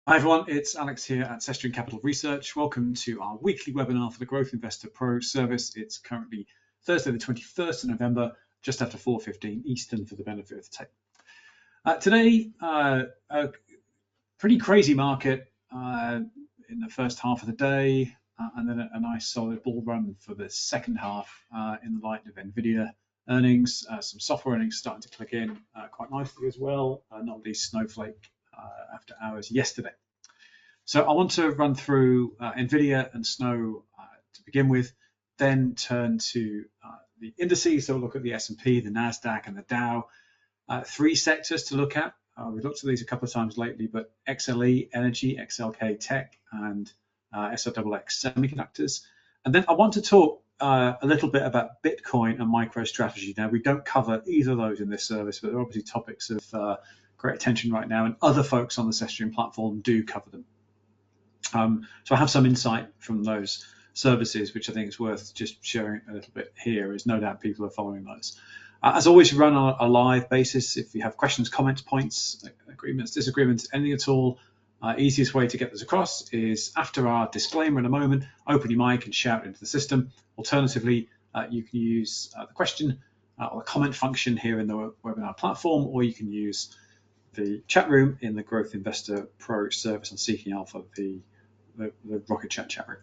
Hi everyone, it's Alex here at SOXX Capital Research. Welcome to our weekly webinar for the Growth Investor Pro service. It's currently Thursday the 21st of November, just after 4:15 Eastern for the benefit of the tape. Today, a pretty crazy market in the first half of the day, and then a nice solid bull run for the second half in the light of NVDA earnings. Some software earnings starting to click in quite nicely as well, not least Snowflake after hours yesterday. So I want to run through NVIDIA and Snow to begin with, then turn to the indices. So we'll look at the S&P, the NASDAQ, and the Dow. Three sectors to look at. We've looked at these a couple of times lately, but XLE, energy, XLK, tech, and SOXX, semiconductors. And then I want to talk a little bit about Bitcoin and MicroStrategy. Now, we don't cover either of those in this service, but they're obviously topics of great attention right now, and other folks on the SOXX platform do cover them. So I have some insight from those services, which I think is worth just sharing a little bit here, as no doubt people are following those. As always, we run on a live basis. If you have questions, comments, points, agreements, disagreements, anything at all, easiest way to get this across is after our disclaimer in a moment, open your mic and shout into the system. Alternatively, you can use the question or the comment function here in the webinar platform, or you can use the chat room in the Growth Investor Pro service on Seeking Alpha, the Rocket chat room.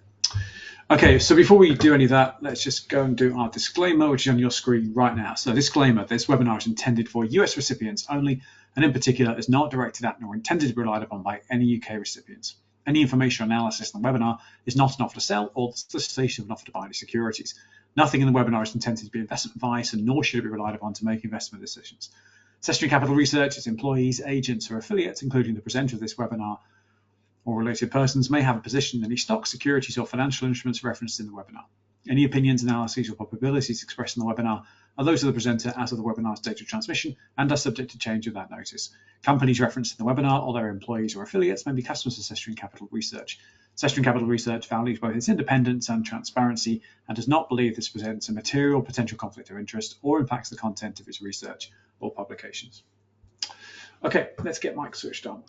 Okay, so before we do any of that, let's just go and do our disclaimer, which is on your screen right now. So disclaimer, this webinar is intended for US recipients only, and in particular is not directed at nor intended to be relied upon by any UK recipients. Any information or analysis in the webinar is not an offer to sell or the solicitation of an offer to buy any securities. Nothing in the webinar is intended to be investment advice, and nor should it be relied upon to make investment decisions. SOXX Capital Research, its employees, agents, or affiliates, including the presenter of this webinar or related persons, may have a position in any stock, securities, or financial instruments referenced in the webinar. Any opinions, analyses, or probabilities expressed in the webinar are those of the presenter as of the webinar's date of transmission and are subject to change without notice. Companies referenced in the webinar or their employees or affiliates may be customers of SOXX Capital Research. SOXX Capital Research values both its independence and transparency and does not believe this presents a material potential conflict of interest or impacts the content of its research or publications. Okay, let's get Mike switched on.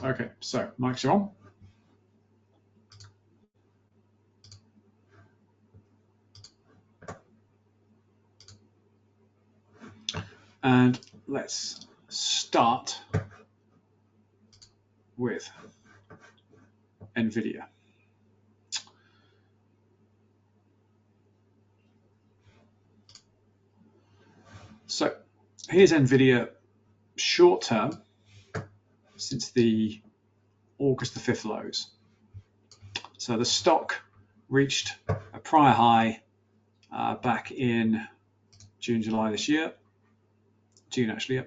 Okay, so mics are on. And let's start with NVIDIA. So here's NVIDIA short term since the August the 5th lows. So the stock reached a prior high back in June, July this year. June actually,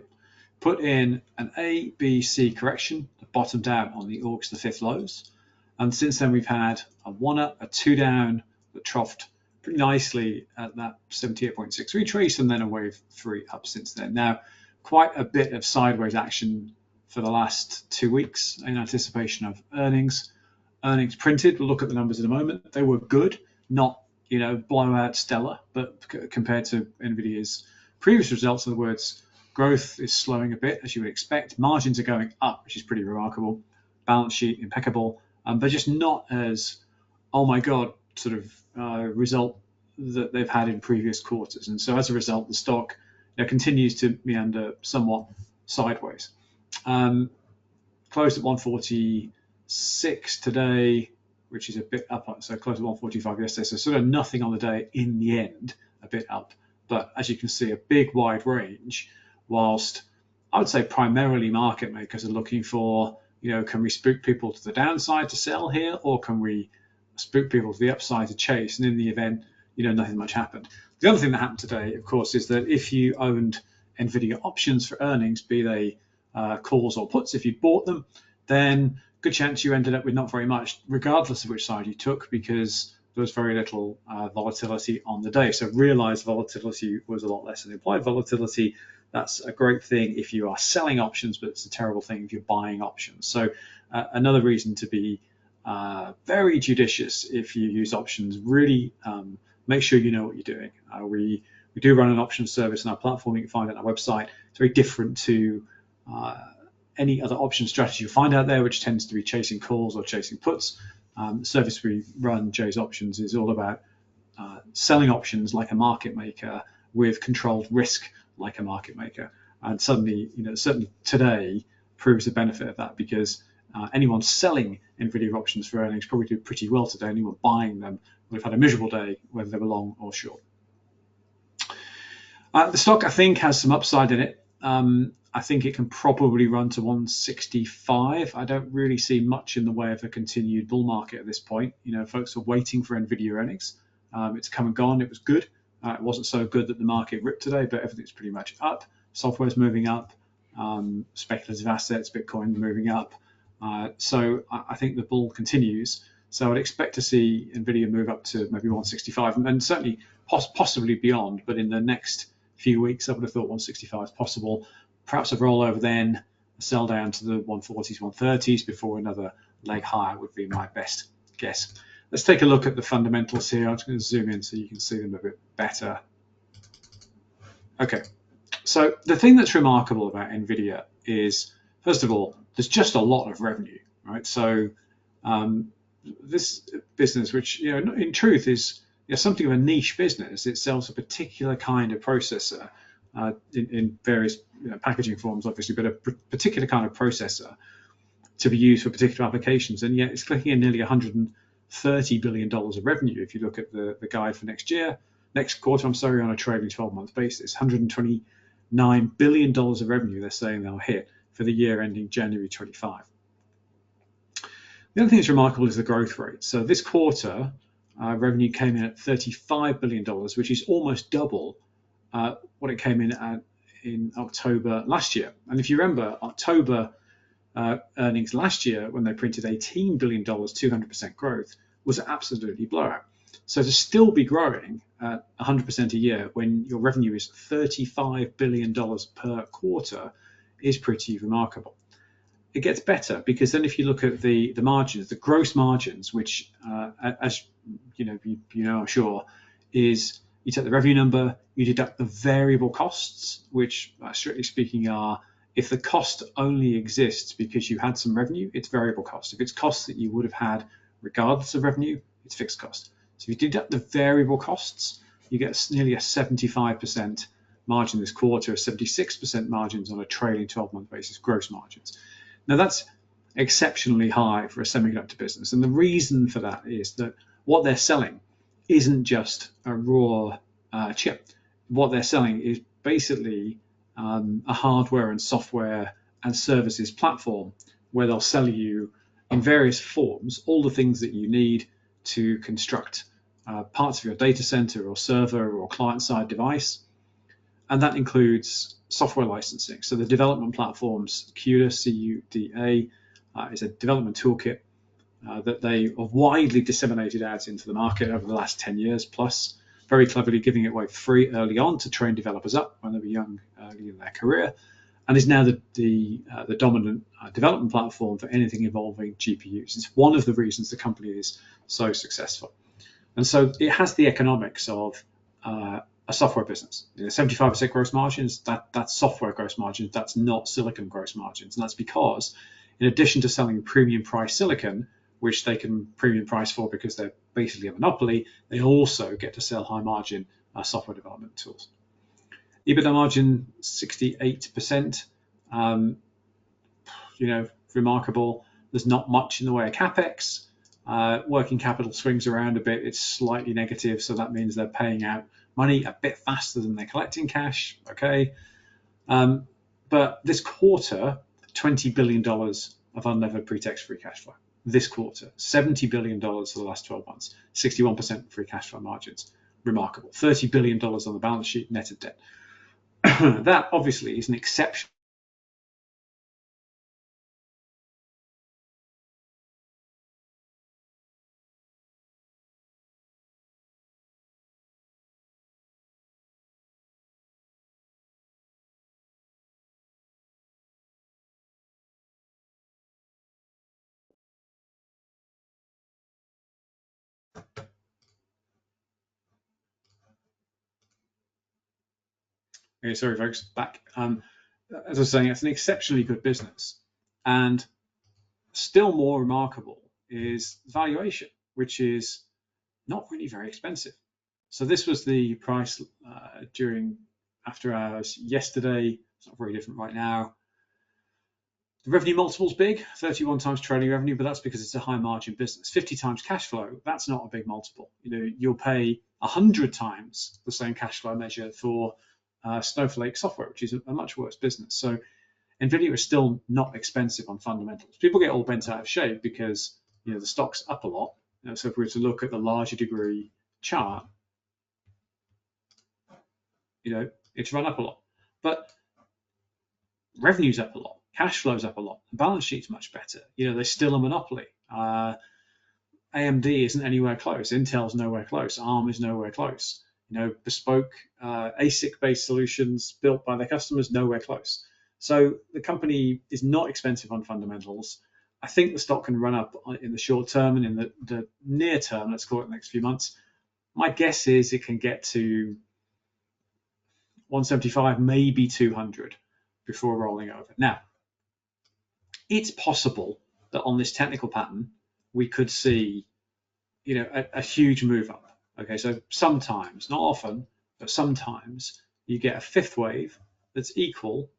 put in an A, B, C correction that bottomed out on the August the 5th lows. And since then we've had a 1 up, a 2 down that troughed pretty nicely at that 78.6 retrace, and then a wave 3 up since then. Now, quite a bit of sideways action for the last 2 weeks in anticipation of earnings. Earnings printed, we'll look at the numbers in a moment. They were good, not blowout stellar, but compared to NVIDIA's previous results, in other words, growth is slowing a bit, as you would expect. Margins are going up, which is pretty remarkable. Balance sheet impeccable, but just not as, oh my God, sort of result that they've had in previous quarters. And so as a result, the stock continues to meander somewhat sideways. Closed at 146 today, which is a bit up, so closed at 145 yesterday. So sort of nothing on the day in the end, a bit up. But as you can see, a big wide range, whilst I would say primarily market makers are looking for, can we spook people to the downside to sell here, or can we spook people to the upside to chase? And in the event, nothing much happened. The other thing that happened today, of course, is that if you owned NVIDIA options for earnings, be they calls or puts, if you bought them, then good chance you ended up with not very much, regardless of which side you took, because there was very little volatility on the day. So realized volatility was a lot less than implied volatility, That's a great thing if you are selling options, but it's a terrible thing if you're buying options. So another reason to be very judicious if you use options. Really make sure you know what you're doing. We do run an options service on our platform. You can find it on our website. It's very different to any other option strategy you'll find out there, which tends to be chasing calls or chasing puts. The service we run, Jay's Options, is all about selling options like a market maker with controlled risk like a market maker. And suddenly, certainly today proves the benefit of that, because anyone selling NVIDIA options for earnings probably do pretty well today. Anyone buying them would have had a miserable day, whether they were long or short. The stock, I think, has some upside in it. I think it can probably run to 165. I don't really see much in the way of a continued bull market at this point. Folks are waiting for NVIDIA earnings. It's come and gone. It was good. It wasn't so good that the market ripped today, but everything's pretty much up. Software's moving up. Speculative assets, Bitcoin moving up. So I think the bull continues. So I'd expect to see NVIDIA move up to maybe 165 and certainly possibly beyond. But in the next few weeks, I would have thought 165 is possible. Perhaps a rollover then, a sell down to the 140s, 130s before another leg higher would be my best guess. Let's take a look at the fundamentals here. I'm just going to zoom in so you can see them a bit better. Okay, so the thing that's remarkable about NVIDIA is, first of all, there's just a lot of revenue, right? So this business, which in truth is something of a niche business, it sells a particular kind of processor in various packaging forms, obviously, but a particular kind of processor to be used for particular applications, and yet it's clicking in nearly $130 billion of revenue. If you look at the guide for next quarter, on a trailing 12-month basis, $129 billion of revenue they're saying they'll hit for the year ending January 25. The other thing that's remarkable is the growth rate. So this quarter, revenue came in at $35 billion, which is almost double what it came in at in October last year. And if you remember, October earnings last year, when they printed $18 billion, 200% growth, was absolutely blowout. So to still be growing at 100% a year when your revenue is $35 billion per quarter is pretty remarkable. It gets better because then if you look at the margins, the gross margins, which as I'm sure, is you take the revenue number, you deduct the variable costs, which strictly speaking are, if the cost only exists because you had some revenue, it's variable cost. If it's costs that you would have had regardless of revenue, it's fixed cost. So if you deduct the variable costs, you get nearly a 75% margin this quarter, a 76% margins on a trailing 12-month basis, gross margins. Now that's exceptionally high for a semiconductor business. And the reason for that is that what they're selling isn't just a raw chip. What they're selling is basically a hardware and software and services platform where they'll sell you in various forms all the things that you need to construct parts of your data center or server or client-side device. And that includes software licensing. So the development platforms, CUDA, C-U-D-A, is a development toolkit that they have widely disseminated out into the market over the last 10 years plus, very cleverly giving it away free early on to train developers up when they were young, early in their career, and is now the dominant development platform for anything involving GPUs. It's one of the reasons the company is so successful. And so it has the economics of a software business. 75% gross margins, that's software gross margins, that's not silicon gross margins. And that's because in addition to selling premium price silicon, which they can premium price for because they're basically a monopoly, they also get to sell high margin software development tools. EBITDA margin 68%, remarkable. There's not much in the way of capex. Working capital swings around a bit. It's slightly negative, so that means they're paying out money a bit faster than they're collecting cash. Okay, but this quarter, $20 billion of unlevered pre-tax free cash flow. This quarter, $70 billion for the last 12 months, 61% free cash flow margins. Remarkable. $30 billion on the balance sheet, net of debt. That obviously is an exception Okay, sorry, folks, back. As I was saying, it's an exceptionally good business. And still more remarkable is valuation, which is not really very expensive. So this was the price during after hours yesterday. It's not very different right now. The revenue multiple's big, 31 times trailing revenue, but that's because it's a high margin business. 50 times cash flow, that's not a big multiple. You'll pay 100 times the same cash flow measure for Snowflake software, which is a much worse business. So NVIDIA is still not expensive on fundamentals. People get all bent out of shape because the stock's up a lot. So if we were to look at the larger degree chart, it's run up a lot, but revenue's up a lot, cash flow's up a lot, the balance sheet's much better. They're still a monopoly. AMD isn't anywhere close. Intel's nowhere close. ARM is nowhere close. Bespoke ASIC-based solutions built by their customers, nowhere close. So the company is not expensive on fundamentals. I think the stock can run up in the short term, and in the near term, let's call it the next few months. My guess is it can get to 175, maybe 200 before rolling over. Now, it's possible that on this technical pattern, we could see, a huge move up. Okay, so sometimes, not often, but sometimes you get a fifth wave that's equal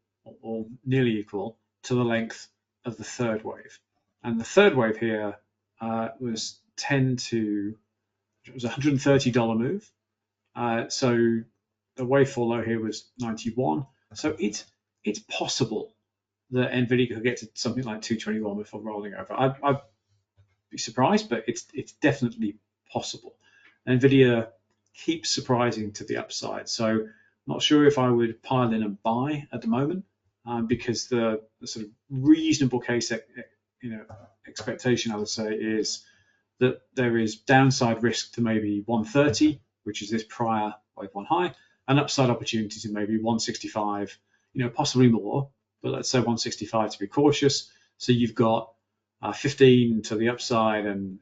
or nearly equal to the length of the third wave. And the third wave here was it was a $130 move. So the wave 4 low here was 91. So it's possible that NVIDIA could get to something like 221 before rolling over. I'd be surprised, but it's definitely possible. NVIDIA keeps surprising to the upside. So I'm not sure if I would pile in and buy at the moment, because the sort of reasonable case expectation, I would say, is that there is downside risk to maybe 130, which is this prior wave 1 high, and upside opportunity to maybe 165, possibly more, but let's say 165 to be cautious. So you've got 15 to the upside and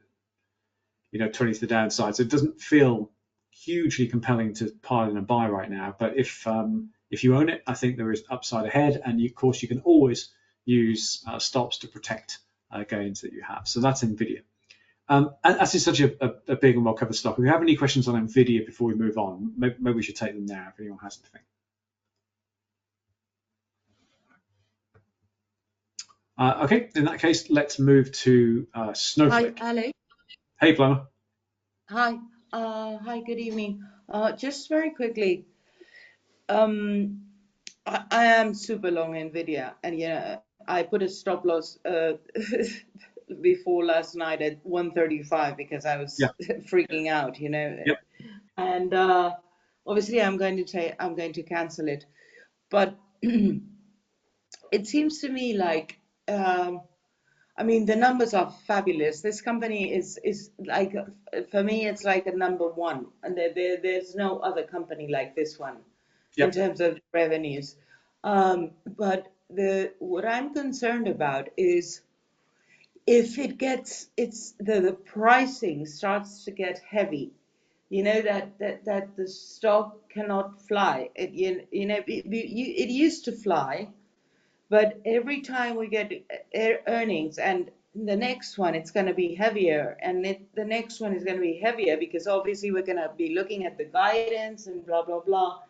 20 to the downside. So it doesn't feel hugely compelling to pile in and buy right now. But if you own it, I think there is upside ahead, and of course you can always use stops to protect gains that you have. So that's NVIDIA. And as it's such a big and well-covered stock, if you have any questions on NVIDIA before we move on, maybe we should take them now if anyone has anything. Okay, in that case, let's move to Snowflake. Hi, Alex. Hey, Plummer. Hi. Hi, good evening. Just very quickly, I am super long NVIDIA, and I put a stop loss before last night at 135 because I was freaking out, Yep. And obviously I'm going to cancel it, but it seems to me like the numbers are fabulous. This company is like, for me, it's like a number one, and there's no other company like this one in terms of revenues. But what I'm concerned about is if the pricing starts to get heavy, that the stock cannot fly. It used to fly, but every time we get earnings and the next one, it's going to be heavier, and the next one is going to be heavier because obviously we're going to be looking at the guidance and blah, blah, blah.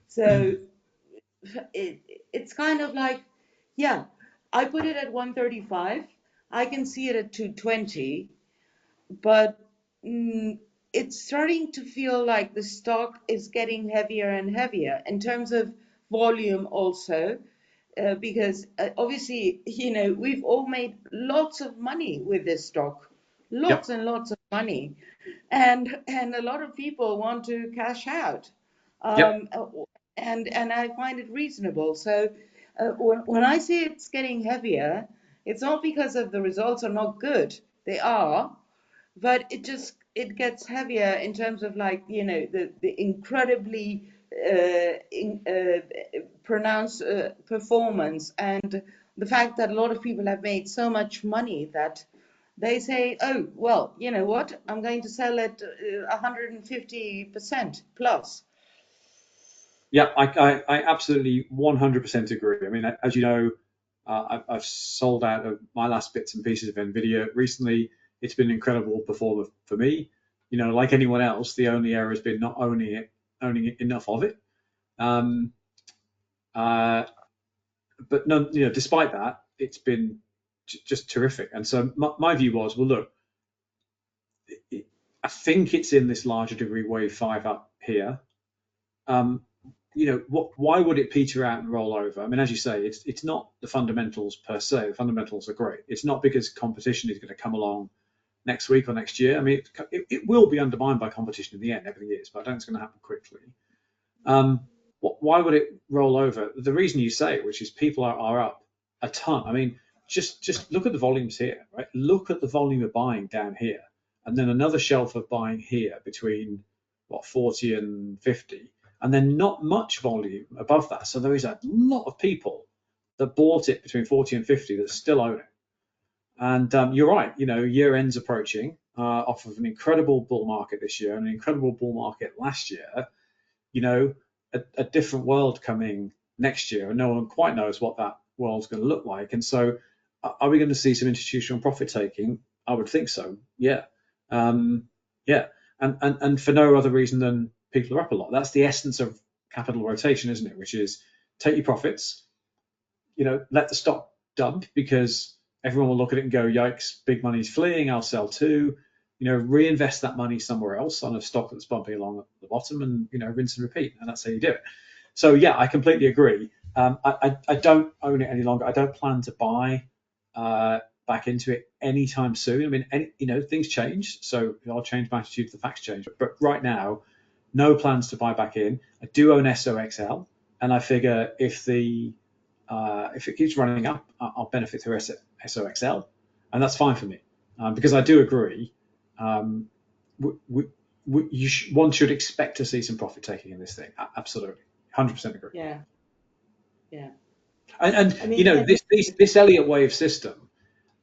So it's kind of like, I put it at 135. I can see it at 220, but it's starting to feel like the stock is getting heavier and heavier in terms of volume also. Because obviously, we've all made lots of money with this stock, lots and lots of money, and a lot of people want to cash out, and I find it reasonable. So when I say it's getting heavier, it's not because of the results are not good; they are, but it gets heavier in terms of like the incredibly pronounced performance, and the fact that a lot of people have made so much money that they say, oh, well, you know what, I'm going to sell at 150% plus. Yeah, I absolutely 100% agree. I mean, as you know, I've sold out of my last bits and pieces of NVIDIA recently. It's been an incredible performer for me. You know, like anyone else, the only error has been not owning enough of it. Um, uh, but no, you know, despite that, it's been just terrific. And so my view was, well, look, I think it's in this larger degree wave five up here. Um, you know, why would it peter out and roll over? I mean, as you say, it's not the fundamentals per se. The fundamentals are great. It's not because competition is going to come along next week or next year. I mean, it will be undermined by competition in the end, everything is, but I don't think it's going to happen quickly. Um, why would it roll over? The reason you say it, which is people are up a ton. I mean, just look at the volumes here, right? Look at the volume of buying down here, and then another shelf of buying here between what 40 and 50, and then not much volume above that. So there is a lot of people that bought it between 40 and 50 that still own it. And you're right, you know, year end's approaching off of an incredible bull market this year and an incredible bull market last year. You know, a different world coming next year, and no one quite knows what that world's going to look like. And so, are we going to see some institutional profit taking? I would think so. Yeah, yeah, and for no other reason than people are up a lot. That's the essence of capital rotation, isn't it? Which is take your profits, you know, let the stock dump because everyone will look at it and go, yikes, big money's fleeing, I'll sell too. You know, reinvest that money somewhere else on a stock that's bumping along at the bottom and, you know, rinse and repeat. And that's how you do it. So, yeah, I completely agree. I don't own it any longer. I don't plan to buy back into it anytime soon. I mean, you know, things change. So I'll change my attitude to the facts change. But right now, no plans to buy back in. I do own SOXL. And I figure if it keeps running up, I'll benefit through SOXL, and that's fine for me because I do agree. One should expect to see some profit taking in this thing. Absolutely, 100% agree. Yeah, yeah. And I mean, you know this Elliott wave system.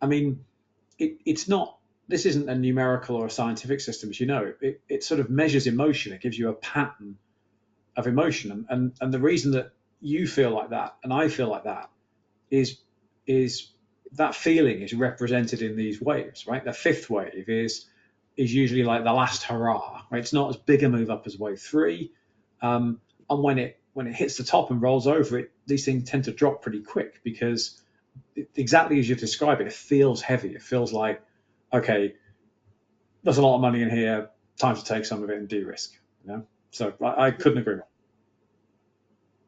I mean, it's not. This isn't a numerical or a scientific system, as you know. It sort of measures emotion. It gives you a pattern of emotion, and the reason that you feel like that and I feel like that is that feeling is represented in these waves, right? The fifth wave is usually like the last hurrah, right? It's not as big a move up as wave three, and when it hits the top and rolls over it, these things tend to drop pretty quick because exactly as you describe it, it feels heavy. It feels like okay, there's a lot of money in here, time to take some of it and de-risk. You know, so I couldn't agree more.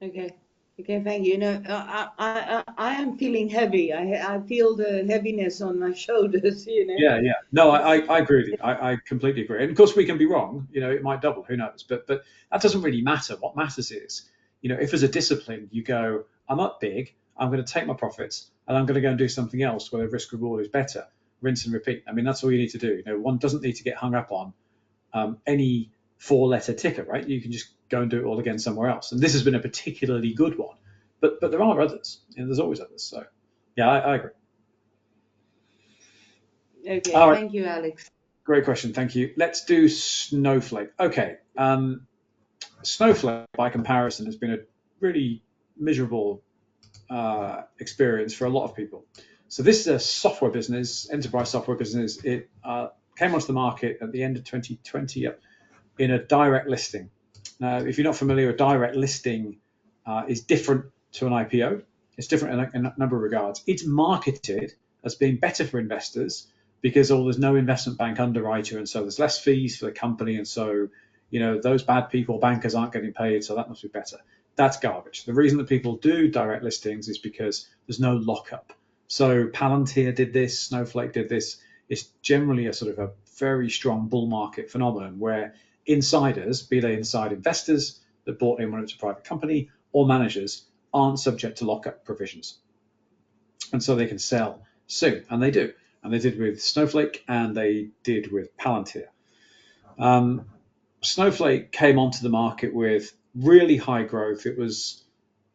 okay. Okay, thank you. You know, I am feeling heavy. I feel the heaviness on my shoulders, you know. Yeah, yeah. No, I agree with you. I completely agree. And of course, we can be wrong. You know, it might double. Who knows? But that doesn't really matter. What matters is, you know, if as a discipline you go, I'm up big, I'm going to take my profits, and I'm going to go and do something else where the risk reward is better. Rinse and repeat. I mean, that's all you need to do. You know, one doesn't need to get hung up on any four-letter ticker, right? You can just go and do it all again somewhere else. And this has been a particularly good one. But there are others. You know, there's always others. So yeah, I agree. Okay, All right. thank you, Alex. Great question. Thank you. Let's do Snowflake. Okay. Snowflake, by comparison, has been a really miserable experience for a lot of people. So this is a software business, enterprise software business. It came onto the market at the end of 2020 in a direct listing. Now, if you're not familiar, a direct listing is different to an IPO. It's different in a number of regards. It's marketed as being better for investors because there's no investment bank underwriter, and so there's less fees for the company, and so you know those bad people, bankers, aren't getting paid, so that must be better. That's garbage. The reason that people do direct listings is because there's no lockup. So Palantir did this, Snowflake did this. It's generally a sort of a very strong bull market phenomenon where insiders, be they inside investors that bought in when it's a private company, or managers, aren't subject to lockup provisions. And so they can sell soon, and they do. And they did with Snowflake, and they did with Palantir. Snowflake came onto the market with really high growth. It was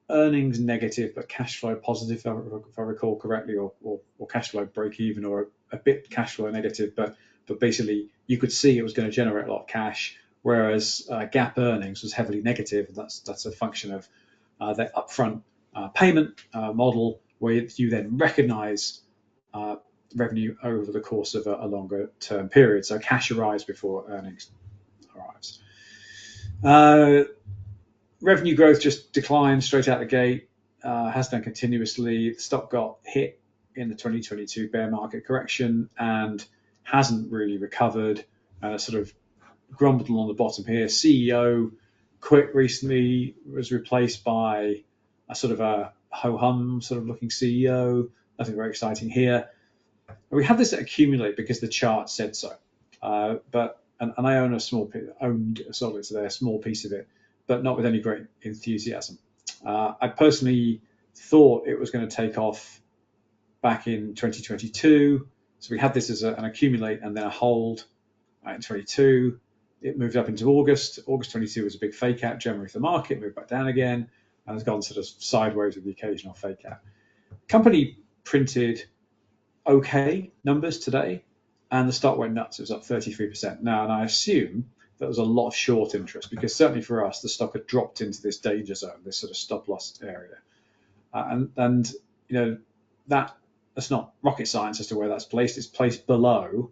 earnings negative, but cash flow positive, if I recall correctly, or cash flow break even, or a bit cash flow negative, but basically you could see it was going to generate a lot of cash, whereas GAAP earnings was heavily negative. That's a function of the upfront payment model, where you then recognize revenue over the course of a longer term period. So cash arrives before earnings arrives. Revenue growth just declined straight out the gate, has done continuously. The stock got hit in the 2022 bear market correction and hasn't really recovered, sort of grumbled along the bottom here. CEO quit recently, was replaced by a sort of a ho-hum sort of looking CEO. Nothing very exciting here. We had this accumulate because the chart said so, but I owned a small piece of it, but not with any great enthusiasm. I personally thought it was going to take off back in 2022. So we had this as an accumulate and then a hold in 22. It moved up into August. August 22 was a big fake out, generally for the market, moved back down again, and has gone sort of sideways with the occasional fake out. Company printed okay numbers today, and the stock went nuts. It was up 33%. Now, and I assume there was a lot of short interest, because certainly for us, the stock had dropped into this danger zone, this sort of stop loss area. And you know, that's not rocket science as to where that's placed. It's placed below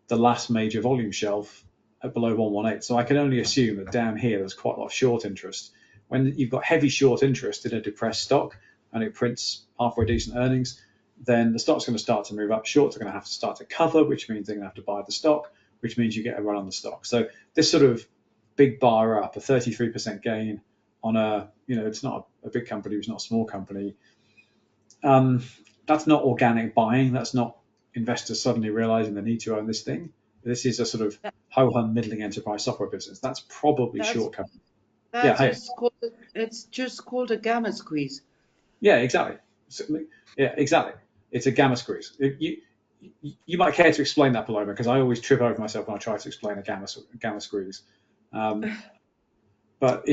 the last major volume shelf at below 118. So I can only assume that down here, there's quite a lot of short interest. When you've got heavy short interest in a depressed stock and it prints halfway decent earnings, then the stock's going to start to move up. Shorts are going to have to start to cover, which means they're going to have to buy the stock, which means you get a run on the stock. So this sort of big bar up, a 33% gain on it's not a big company, it's not a small company. That's not organic buying. That's not investors suddenly realizing the need to own this thing. This is a sort of ho-hum middling enterprise software business. That's probably short-term. It's just called a gamma squeeze. Yeah, exactly. Yeah, exactly. It's a gamma squeeze. You might care to explain that, Paloma, because I always trip over myself when I try to explain a gamma squeeze. But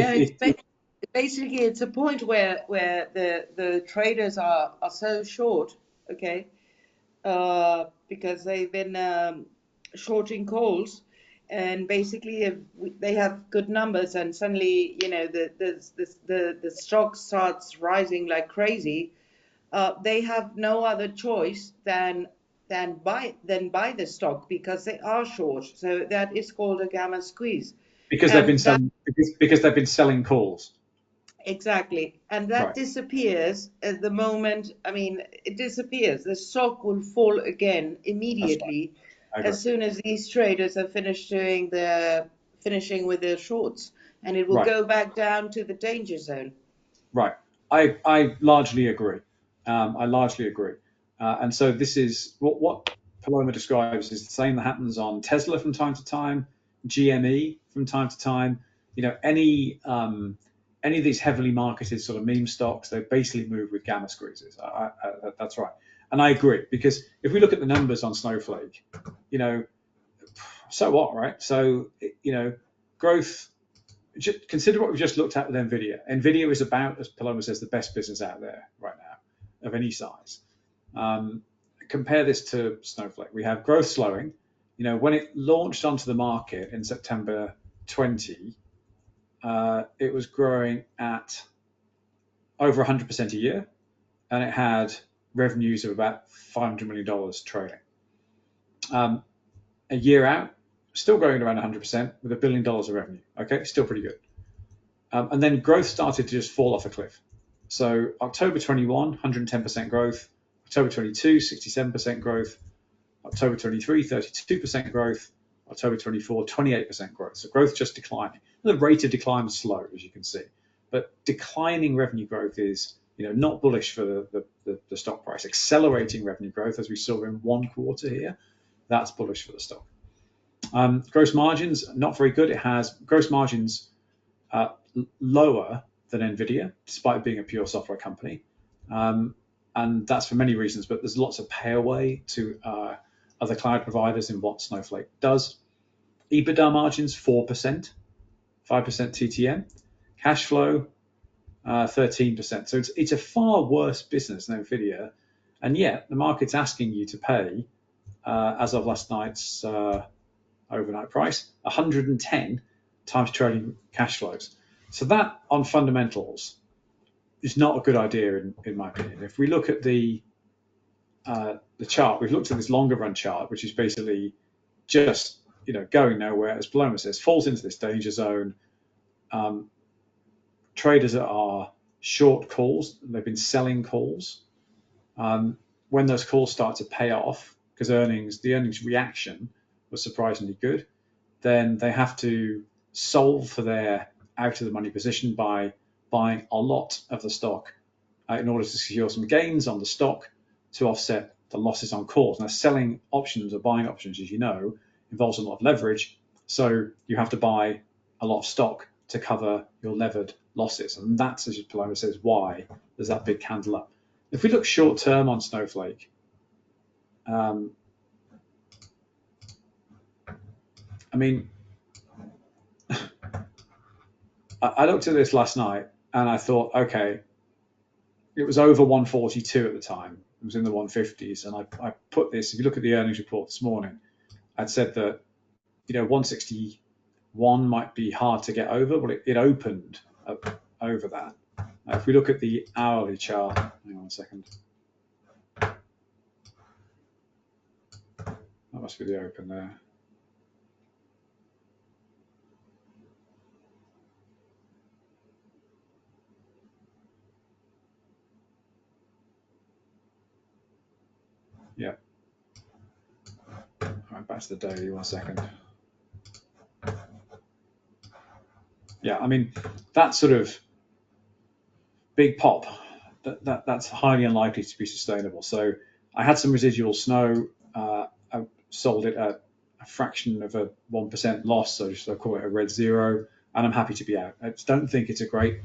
basically, it's a point where the traders are so short, okay, because they've been shorting calls, and basically they have good numbers, and suddenly the stock starts rising like crazy. They have no other choice than buy the stock, because they are short. So that is called a gamma squeeze. Because they've been selling calls. Exactly. And that disappears at the moment. I mean, it disappears. The stock will fall again immediately as soon as these traders are finishing with their shorts, and it will go back down to the danger zone. Right. I largely agree. And so this is what Paloma describes is the same that happens on Tesla from time to time, GME from time to time. Any of these heavily marketed sort of meme stocks, they basically move with gamma squeezes. That's right. And I agree, because if we look at the numbers on Snowflake, so what, right? So, growth, consider what we've just looked at with NVDA. NVDA is about, as Paloma says, the best business out there right now of any size. Compare this to Snowflake. We have growth slowing. When it launched onto the market in September 20, it was growing at over 100% a year, and it had revenues of about $500 million trailing. A year out, still growing around 100% with $1 billion of revenue. Okay, still pretty good. And then growth started to just fall off a cliff. So October 21, 110% growth. October 22, 67% growth. October 23, 32% growth. October 24, 28% growth. So growth just declining. The rate of decline was slow, as you can see. But declining revenue growth is not bullish for the stock price. Accelerating revenue growth, as we saw in one quarter here, that's bullish for the stock. Gross margins, not very good. It has gross margins lower than NVIDIA, despite being a pure software company. And that's for many reasons, but there's lots of pay away to other cloud providers in what Snowflake does. EBITDA margins, 4%, 5% TTM. Cash flow, 13%. So it's a far worse business than NVIDIA, and yet the market's asking you to pay as of last night's overnight price, 110 times trading cash flows. So that on fundamentals is not a good idea in my opinion. If we look at the chart, we've looked at this longer run chart, which is basically just going nowhere. As Paloma says, falls into this danger zone. Traders that are short calls, they've been selling calls. When those calls start to pay off, because the earnings reaction was surprisingly good, then they have to solve for their out of the money position by buying a lot of the stock in order to secure some gains on the stock to offset the losses on calls. Now, selling options or buying options, as you know, involves a lot of leverage. So you have to buy a lot of stock to cover your levered losses. And that's, as Paloma says, why there's that big candle up. If we look short term on Snowflake, I mean, I looked at this last night and I thought, okay, it was over 142 at the time. It was in the 150s. And I put this, if you look at the earnings report this morning, I'd said that, 161 might be hard to get over, but it opened over that. Now, if we look at the hourly chart, hang on a second. That must be the open there. Yeah. All right, back to the daily, 1 second. Yeah, I mean, that sort of big pop, that's highly unlikely to be sustainable. So I had some residual snow. I sold it at a fraction of a 1% loss, so just I call it a red zero, and I'm happy to be out. I just don't think it's a great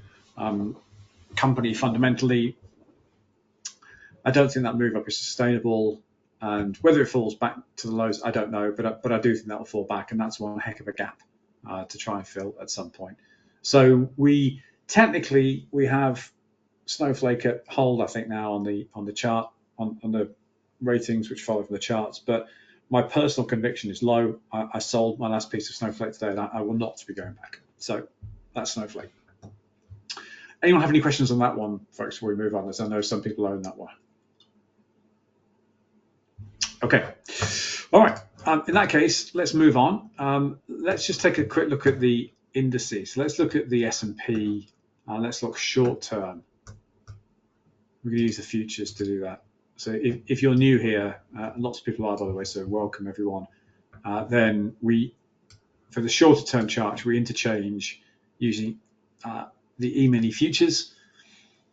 company fundamentally. I don't think that move up is sustainable, and whether it falls back to the lows, I don't know, but I do think that will fall back, and that's one heck of a gap to try and fill at some point. So we have Snowflake at hold, I think, now on the chart, on the ratings which follow from the charts, but my personal conviction is low. I sold my last piece of Snowflake today, and I will not be going back. So that's Snowflake. Anyone have any questions on that one, folks, before we move on? As I know some people own that one. Okay. All right. In that case, let's move on. Let's just take a quick look at the indices. So let's look at the S&P. Let's look short term. We're going to use the futures to do that. So if you're new here, lots of people are, by the way, so welcome everyone. Then for the shorter term chart, we interchange using the E-mini futures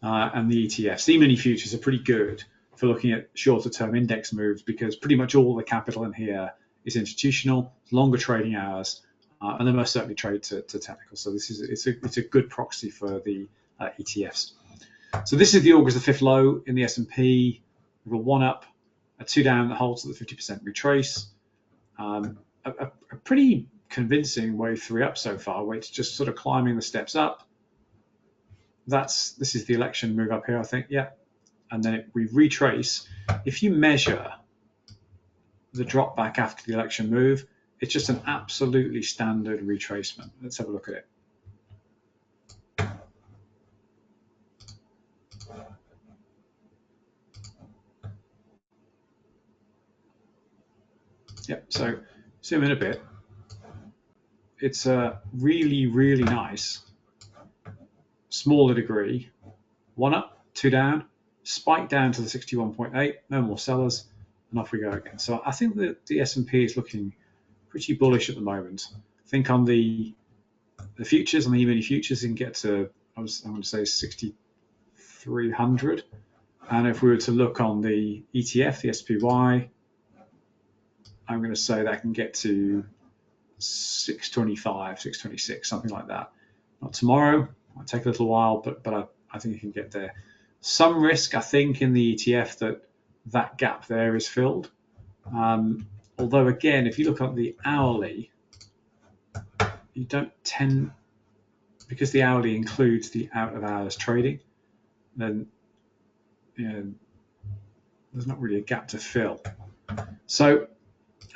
and the ETFs. The E-mini futures are pretty good for looking at shorter term index moves because pretty much all the capital in here is institutional, longer trading hours, and they most certainly trade to technical. So it's a good proxy for the ETFs. So this is the August the 5th low in the S&P. We have a 1 up, a 2 down that holds at the 50% retrace. A pretty convincing wave 3 up so far, where it's just sort of climbing the steps up. This is the election move up here, I think. Yeah. And then we retrace. If you measure the drop back after the election move, it's just an absolutely standard retracement. Let's have a look at it. Yep, so zoom in a bit. It's a really, really nice, smaller degree, 1 up, 2 down, spike down to the 61.8, no more sellers, and off we go again. So I think that the S&P is looking pretty bullish at the moment. I think on the futures, on the E-mini futures, you can get to, I'm going to say 6,300. And if we were to look on the ETF, the SPY, I'm going to say that can get to 625, 626, something like that. Not tomorrow, might take a little while, but I think you can get there. Some risk, I think, in the ETF that gap there is filled. Although, again, if you look at the hourly, you don't tend, because the hourly includes the out-of-hours trading, then there's not really a gap to fill. So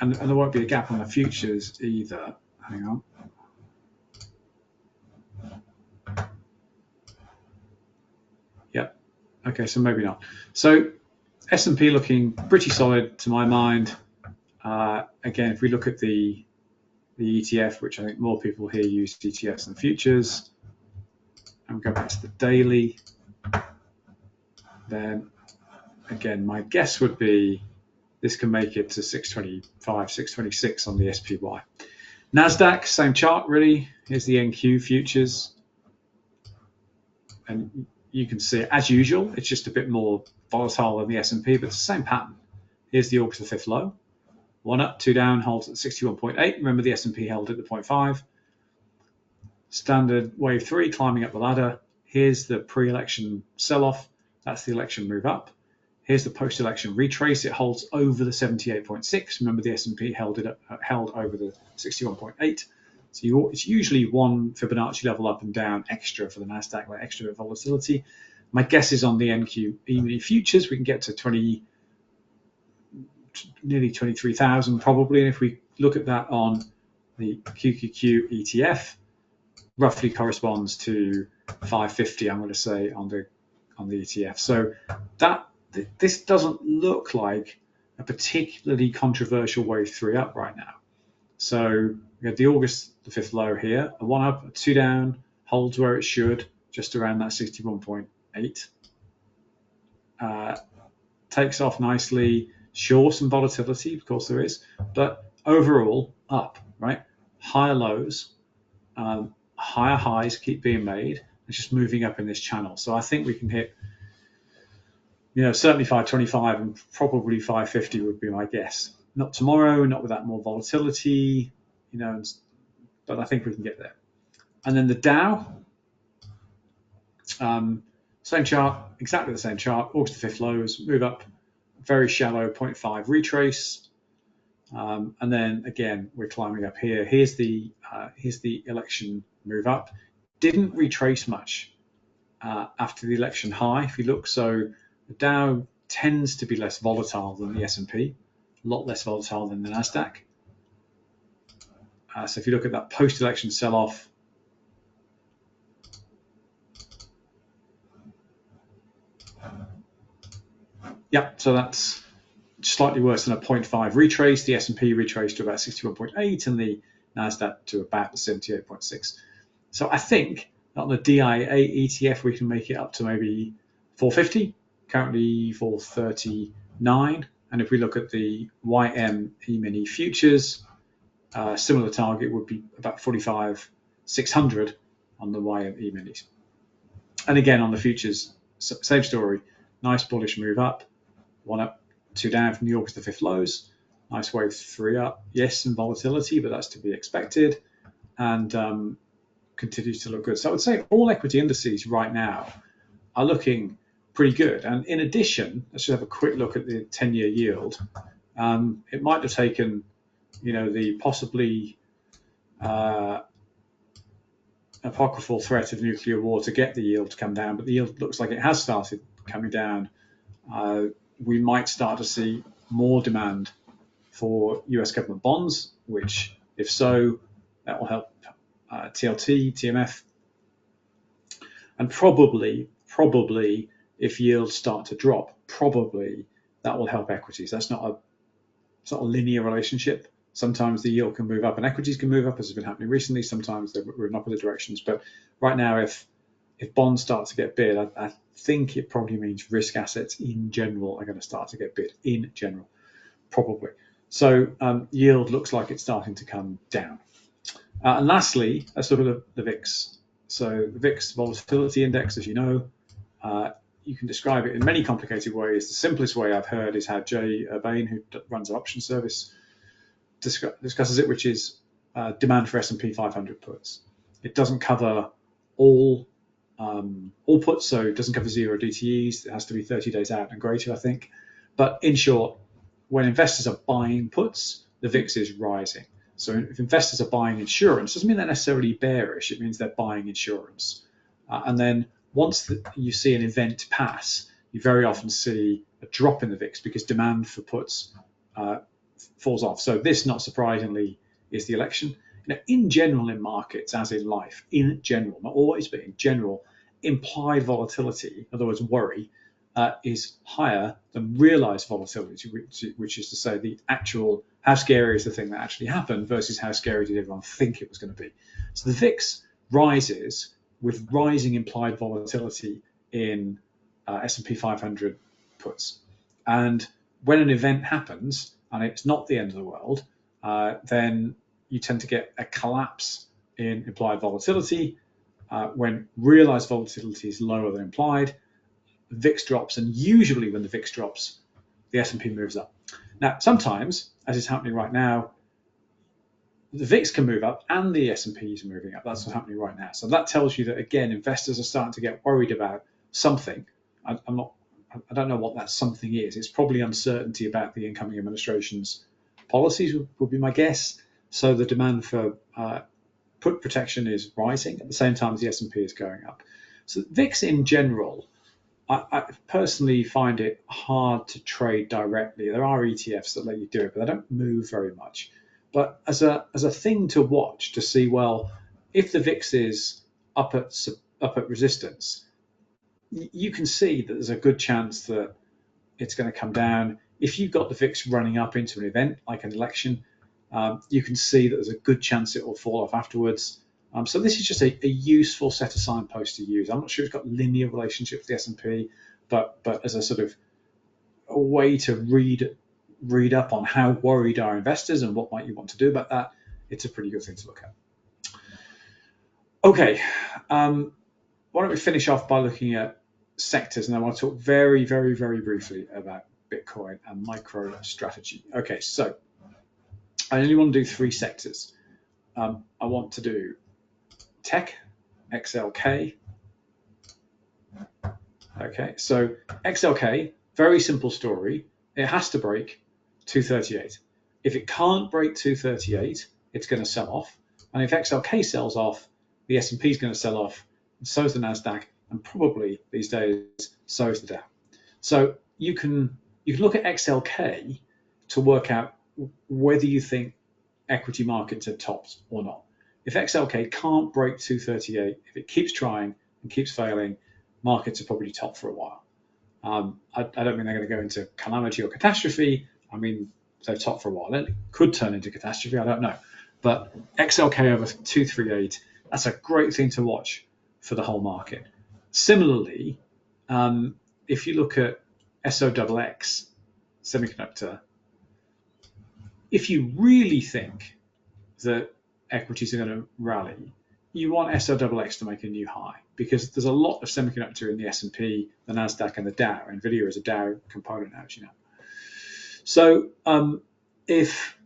and there won't be a gap on the futures either. Hang on. Yep. Okay, so maybe not. So S&P looking pretty solid to my mind. Again, if we look at the ETF, which I think more people here use ETFs than futures, and go back to the daily, then again, my guess would be this can make it to 625, 626 on the SPY. NASDAQ, same chart really. Here's the NQ futures. And you can see, as usual, it's just a bit more volatile than the S&P, but it's the same pattern. Here's the August the 5th low. 1 up, 2 down, holds at 61.8. Remember, the S&P held at the 0.5. Standard wave 3, climbing up the ladder. Here's the pre-election sell-off. That's the election move up. Here's the post-election retrace. It holds over the 78.6. Remember, the S&P held over the 61.8. So it's usually one Fibonacci level up and down extra for the NASDAQ, like extra volatility. My guess is on the NQ E-mini futures, we can get to nearly 23,000 probably. And if we look at that on the QQQ ETF, roughly corresponds to 550, I'm going to say, on the ETF. So this doesn't look like a particularly controversial wave 3 up right now. So we have the August the 5th low here, a 1 up, a 2 down, holds where it should, just around that 61.8. Takes off nicely, sure, some volatility, of course there is, but overall up, right? Higher lows, higher highs keep being made. It's just moving up in this channel. So I think we can hit, certainly 525 and probably 550 would be my guess. Not tomorrow, not with that more volatility, but I think we can get there. And then the Dow, same chart, exactly the same chart. August the 5th lows, move up, very shallow 0.5 retrace. And then again, we're climbing up here. Here's the election move up. Didn't retrace much after the election high, if you look. So the Dow tends to be less volatile than the S&P, a lot less volatile than the NASDAQ. So if you look at that post-election sell-off, so that's slightly worse than a 0.5 retrace. The S&P retraced to about 61.8 and the NASDAQ to about 78.6. So I think on the DIA ETF, we can make it up to maybe 450, currently 439. And if we look at the YM E-mini futures, similar target would be about 45,600 on the YM E-minis. And again, on the futures, same story, nice bullish move up, 1 up, 2 down from the August the 5th lows, nice wave 3 up, yes, some volatility, but that's to be expected, and continues to look good. So I would say all equity indices right now are looking pretty good. And in addition, let's just have a quick look at the 10-year yield. It might have taken, the possibly apocryphal threat of nuclear war to get the yield to come down, but the yield looks like it has started coming down. We might start to see more demand for US government bonds, which, if so, that will help TLT, TMF, and probably if yields start to drop, probably that will help equities. That's not a linear relationship. Sometimes the yield can move up and equities can move up, as has been happening recently. Sometimes they're in opposite directions. But right now, if bonds start to get bid, I think it probably means risk assets in general are going to start to get bid in general, probably. So yield looks like it's starting to come down. And lastly, let's look at the VIX. So the VIX volatility index, as you know, you can describe it in many complicated ways. The simplest way I've heard is how Jay Urbane, who runs an option service, discusses it, which is demand for S&P 500 puts. It doesn't cover all puts, so it doesn't cover zero DTEs. It has to be 30 days out and greater, I think. But in short, when investors are buying puts, the VIX is rising. So if investors are buying insurance, it doesn't mean they're necessarily bearish. It means they're buying insurance. And then once you see an event pass, you very often see a drop in the VIX because demand for puts falls off. So this, not surprisingly, is the election. In general, in markets, as in life, in general, not always, but in general, implied volatility, in other words, worry, is higher than realized volatility, which is to say the actual, how scary is the thing that actually happened versus how scary did everyone think it was going to be. So the VIX rises with rising implied volatility in S&P 500 puts. And when an event happens, and it's not the end of the world, then you tend to get a collapse in implied volatility. When realized volatility is lower than implied, the VIX drops, and usually when the VIX drops, the S&P moves up. Now, sometimes, as is happening right now, the VIX can move up and the S&P is moving up. That's what's happening right now. So that tells you that, again, investors are starting to get worried about something. I don't know what that something is. It's probably uncertainty about the incoming administration's policies would be my guess. So the demand for put protection is rising at the same time as the S&P is going up. So VIX in general, I personally find it hard to trade directly. There are ETFs that let you do it, but they don't move very much. But as a thing to watch, to see, well, if the VIX is up at resistance, you can see that there's a good chance that it's going to come down. If you've got the VIX running up into an event like an election, you can see that there's a good chance it will fall off afterwards. So this is just a useful set of signposts to use. I'm not sure it's got linear relationship with the S&P, but as a sort of a way to read up on how worried are investors and what might you want to do about that, it's a pretty good thing to look at. Okay, why don't we finish off by looking at sectors, and I want to talk very, very, very briefly about Bitcoin and MicroStrategy. Okay, so I only want to do 3 sectors. I want to do tech, XLK. Okay, so XLK, very simple story. It has to break 238. If it can't break 238, it's going to sell off. And if XLK sells off, the S&P is going to sell off, and so is the NASDAQ, and probably these days, so is the Dow. So you can look at XLK to work out whether you think equity markets are topped or not. If XLK can't break 238, if it keeps trying and keeps failing, markets are probably top for a while. I don't mean they're going to go into calamity or catastrophe. I mean, they're top for a while. It could turn into catastrophe, I don't know. But XLK over 238, that's a great thing to watch for the whole market. Similarly, if you look at SOXX, semiconductor, if you really think that equities are going to rally, you want SOXX to make a new high, because there's a lot of semiconductor in the S&P, the NASDAQ, and the Dow. NVDA is a Dow component now, as you know. So if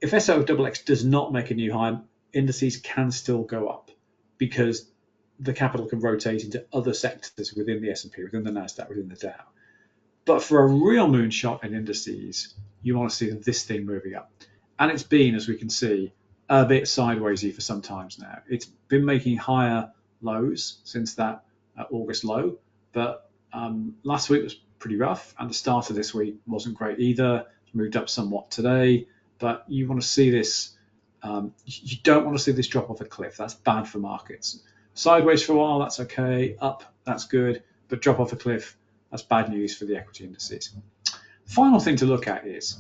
SOXX does not make a new high, indices can still go up, because the capital can rotate into other sectors within the S&P, within the NASDAQ, within the Dow. But for a real moonshot in indices, you want to see this thing moving up. And it's been, as we can see, a bit sidewaysy for some times now. It's been making higher lows since that August low, but last week was pretty rough, and the start of this week wasn't great either. It's moved up somewhat today, but you want to see this. You don't want to see this drop off a cliff. That's bad for markets. Sideways for a while, that's okay. Up, that's good, but drop off a cliff, that's bad news for the equity indices. Final thing to look at is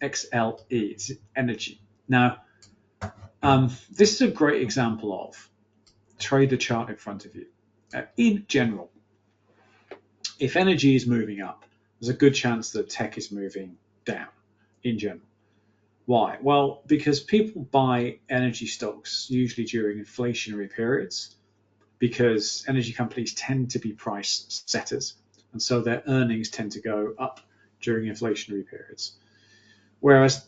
XLE, it's energy. Now, this is a great example of trade the chart in front of you. In general, if energy is moving up, there's a good chance that tech is moving down in general. Why? Well, because people buy energy stocks usually during inflationary periods, because energy companies tend to be price setters, and so their earnings tend to go up during inflationary periods. Whereas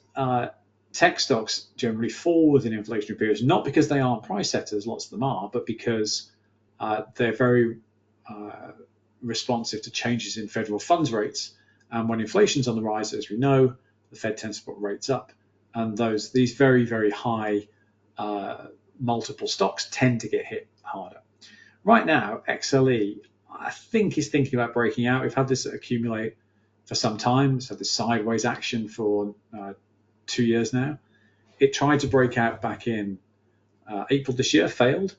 tech stocks generally fall within inflationary periods, not because they aren't price setters, lots of them are, but because they're very responsive to changes in federal funds rates. And when inflation's on the rise, as we know, the Fed tends to put rates up, and these very, very high multiple stocks tend to get hit harder. Right now, XLE, I think, is thinking about breaking out. We've had this accumulate for some time. So the sideways action for 2 years now. It tried to break out back in April this year, failed,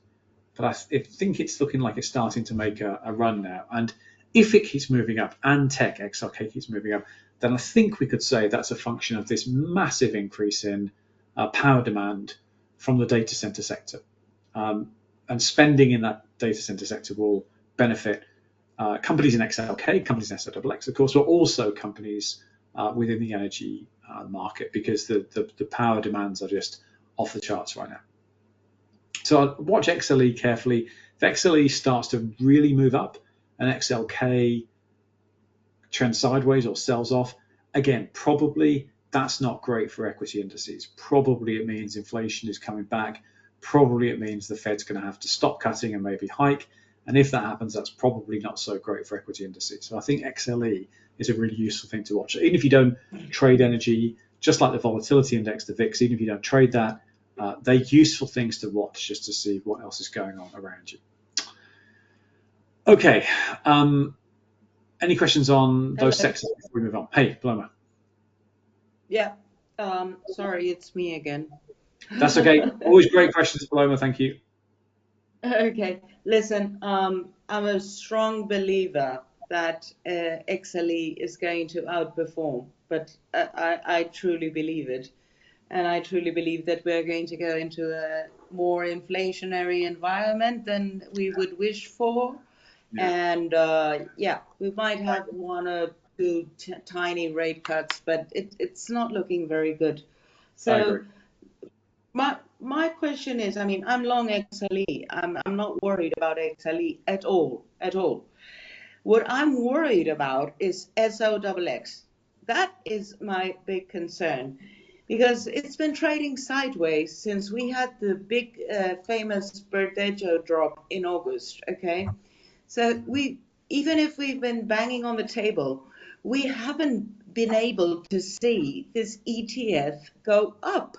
but I think it's looking like it's starting to make a run now. And if it keeps moving up and tech XLK keeps moving up, then I think we could say that's a function of this massive increase in power demand from the data center sector. And spending in that data center sector will benefit companies in XLK, companies in SOXX, of course, but also companies within the energy market, because the power demands are just off the charts right now. So I'll watch XLE carefully. If XLE starts to really move up and XLK trends sideways or sells off, again, probably that's not great for equity indices. Probably it means inflation is coming back. Probably it means the Fed's going to have to stop cutting and maybe hike. And if that happens, that's probably not so great for equity indices. So I think XLE is a really useful thing to watch. Even if you don't trade energy, just like the volatility index, the VIX, even if you don't trade that, they're useful things to watch just to see what else is going on around you. Okay. Any questions on those sectors before we move on? Hey, Paloma. Yeah. Sorry, it's me again. That's okay. Always great questions, Paloma. Thank you. Okay. Listen, I'm a strong believer that XLE is going to outperform, but I truly believe it. And I truly believe that we're going to go into a more inflationary environment than we would wish for. Yeah. And yeah, we might have 1 or 2 tiny rate cuts, but it's not looking very good. So my question is, I mean, I'm long XLE. I'm not worried about XLE at all. What I'm worried about is SOXX. That is my big concern, because it's been trading sideways since we had the big famous Verdejo drop in August. Okay, so even if we've been banging on the table, we haven't been able to see this ETF go up.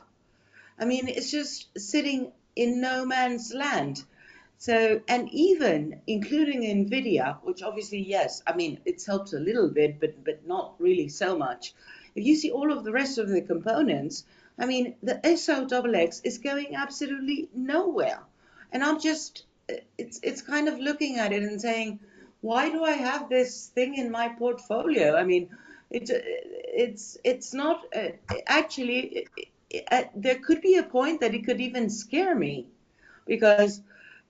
I mean, it's just sitting in no man's land. So, and even including NVDA, which obviously, yes, I mean, it's helped a little bit, but not really so much. If you see all of the rest of the components, I mean, the SOXX is going absolutely nowhere. And I'm just, it's kind of looking at it and saying, why do I have this thing in my portfolio? I mean, it's not, actually, there could be a point that it could even scare me, because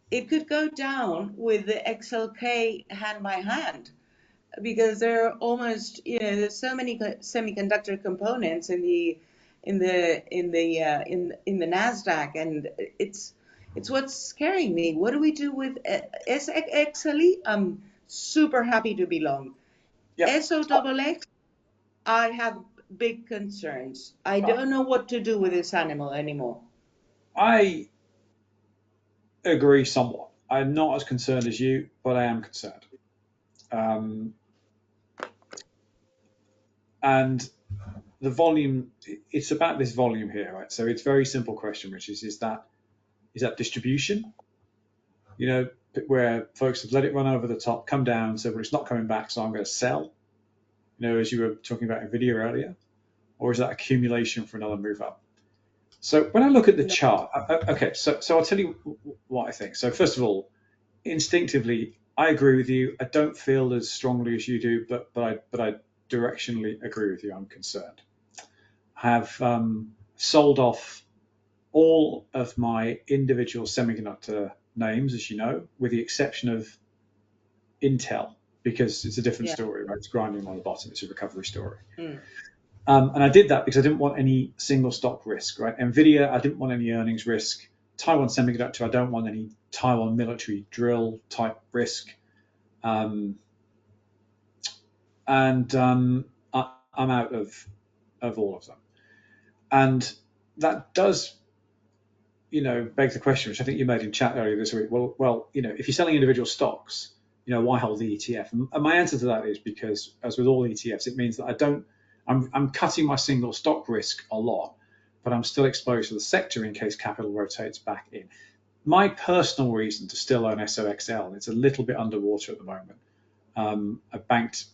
it could go down with the XLK hand by hand, because there are almost, there's so many semiconductor components in the Nasdaq, and it's what's scaring me. What do we do with XLE? I'm super happy to be long. Yep. SOXX, I have big concerns. I don't know what to do with this animal anymore. I agree somewhat. I'm not as concerned as you, but I am concerned. And the volume, it's about this volume here, right? So it's a very simple question, which is that distribution? Where folks have let it run over the top, come down, so well, it's not coming back, so I'm going to sell, as you were talking about NVIDIA earlier, or is that accumulation for another move up? So when I look at the chart, okay, so I'll tell you what I think. So first of all, instinctively, I agree with you. I don't feel as strongly as you do, but I directionally agree with you. I'm concerned. I have sold off all of my individual semiconductor names, as you know, with the exception of Intel, because it's a different story, right? It's grinding on the bottom. It's a recovery story. And I did that because I didn't want any single stock risk, right? NVIDIA, I didn't want any earnings risk. Taiwan Semiconductor, I don't want any Taiwan military drill type risk. I'm out of all of them. And that does, beg the question, which I think you made in chat earlier this week. Well, if you're selling individual stocks, why hold the ETF? And my answer to that is because, as with all ETFs, it means that I'm cutting my single stock risk a lot, but I'm still exposed to the sector in case capital rotates back in. My personal reason to still own SOXL, it's a little bit underwater at the moment. I banked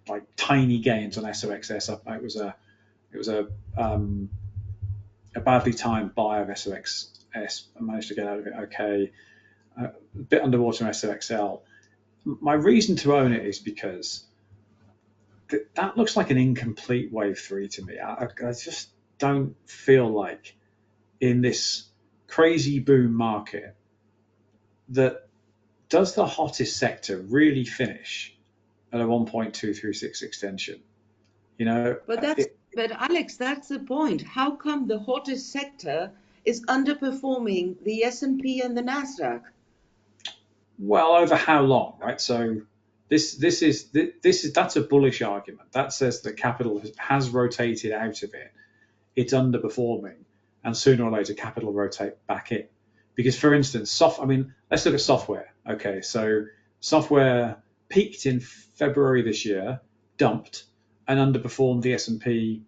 like tiny gains on SOXS. It was a badly timed buy of SOXS. I managed to get out of it okay. A bit underwater on SOXL. My reason to own it is because that looks like an incomplete wave 3 to me. I just don't feel like in this crazy boom market that does the hottest sector really finish at a 1.236 extension? You know, But Alex, that's the point. How come the hottest sector is underperforming the S&P and the Nasdaq? well, over how long, right? So this is that's a bullish argument. That says that capital has rotated out of it. It's underperforming, and sooner or later capital rotate back in. Because, for instance, let's look at software. Okay, so software peaked in February this year, dumped, and underperformed the S&P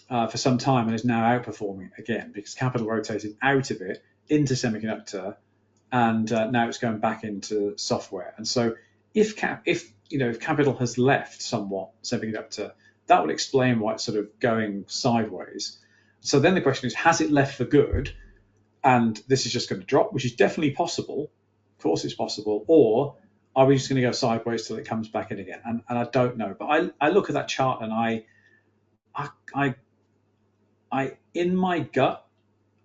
for some time, and is now outperforming again because capital rotated out of it into semiconductor, and now it's going back into software. And so, if capital has left somewhat semiconductor, that would explain why it's sort of going sideways. So then the question is, has it left for good? And this is just going to drop, which is definitely possible. Of course, it's possible. Or are we just going to go sideways till it comes back in again? And I don't know. But I look at that chart and I in my gut,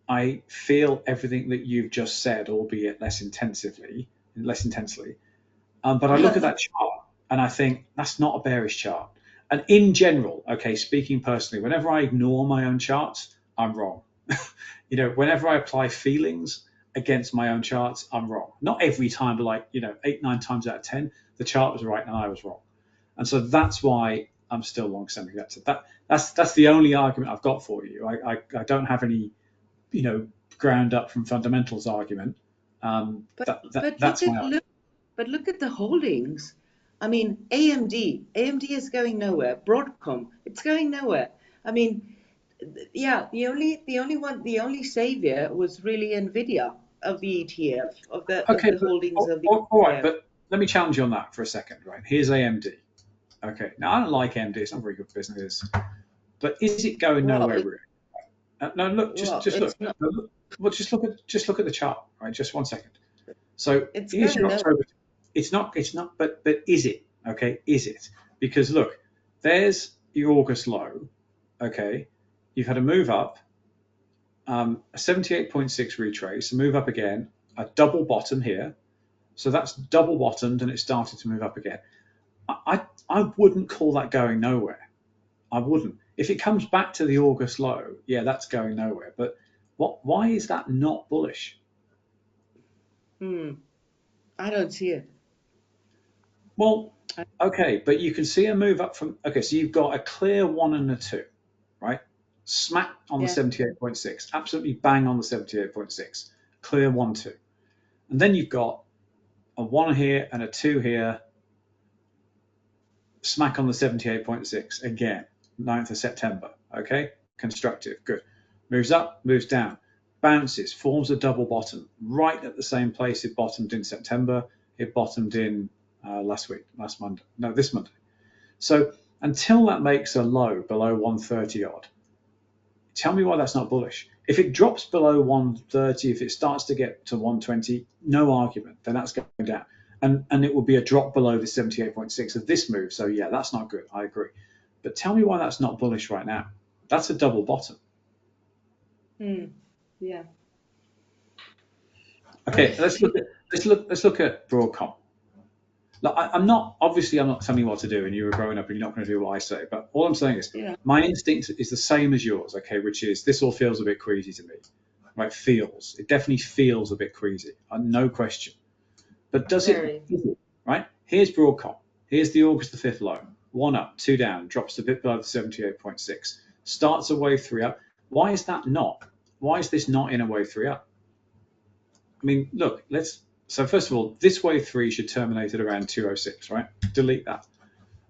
I feel everything that you've just said, albeit less intensely. But I look at that chart and I think that's not a bearish chart. And in general, okay, speaking personally, whenever I ignore my own charts, I'm wrong. Whenever I apply feelings against my own charts, I'm wrong. Not every time, but 8, 9 times out of 10, the chart was right and I was wrong. And so that's why I'm still long semiconductor. That's the only argument I've got for you. I don't have any, ground up from fundamentals argument. But That's my argument. look at the holdings. I mean, AMD is going nowhere. Broadcom, it's going nowhere. I mean, yeah, the only savior was really NVDA of the ETF of the Okay, holdings of the all right, ETF. but let me challenge you on that for a second, right? Here's AMD. Okay, now I don't like AMD; it's not very good business, but is it going Well, nowhere really? No, look, just look. it's not. Well, just look at the chart, right? Just one second. So It's here's going your nowhere. October. It's not, but is it? Okay, is it? Because look, there's your August low. Okay, you've had a move up, a 78.6 retrace, a move up again, a double bottom here. So that's double bottomed and it started to move up again. I wouldn't call that going nowhere. I wouldn't. If it comes back to the August low, yeah, that's going nowhere. But why is that not bullish? I don't see it. Well, okay, but you can see a move up from, okay, so you've got a clear 1 and a 2, right? Smack on the Yeah. 78.6, absolutely bang on the 78.6, clear 1, 2. And then you've got a 1 here and a 2 here, smack on the 78.6 again, 9th of September, okay? Constructive, good. Moves up, moves down, bounces, forms a double bottom, right at the same place it bottomed in September, it bottomed in this Monday. So until that makes a low below 130 odd, tell me why that's not bullish. If it drops below 130, if it starts to get to 120, no argument, then that's going down. And it will be a drop below the 78.6 of this move. So yeah, that's not good. I agree. But tell me why that's not bullish right now. That's a double bottom. Yeah. Okay, let's look at Broadcom. Look, I'm not telling you what to do, and you were growing up and you're not going to do what I say. But all I'm saying is, Yeah. my instinct is the same as yours. Okay, which is this all feels a bit crazy to me. Right? It definitely feels a bit crazy, no question. But does it? Right? Here's Broadcom. Here's the August the 5th low. 1 up, 2 down, drops a bit below the 78.6. Starts a wave 3 up. Why is that not? Why is this not in a wave 3 up? I mean, look, so first of all, this wave 3 should terminate at around 206, right? Delete that.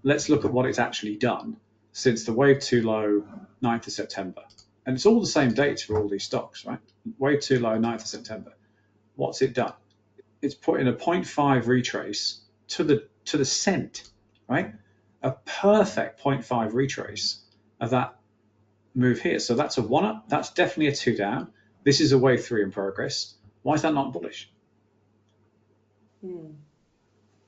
Let's look at what it's actually done since the wave 2 low, 9th of September. And it's all the same dates for all these stocks, right? Wave 2 low, 9th of September. What's it done? It's put in a 0.5 retrace to the cent, right? a perfect 0.5 retrace of that move here. So that's a 1 up. That's definitely a 2 down. This is a wave 3 in progress. Why is that not bullish? Do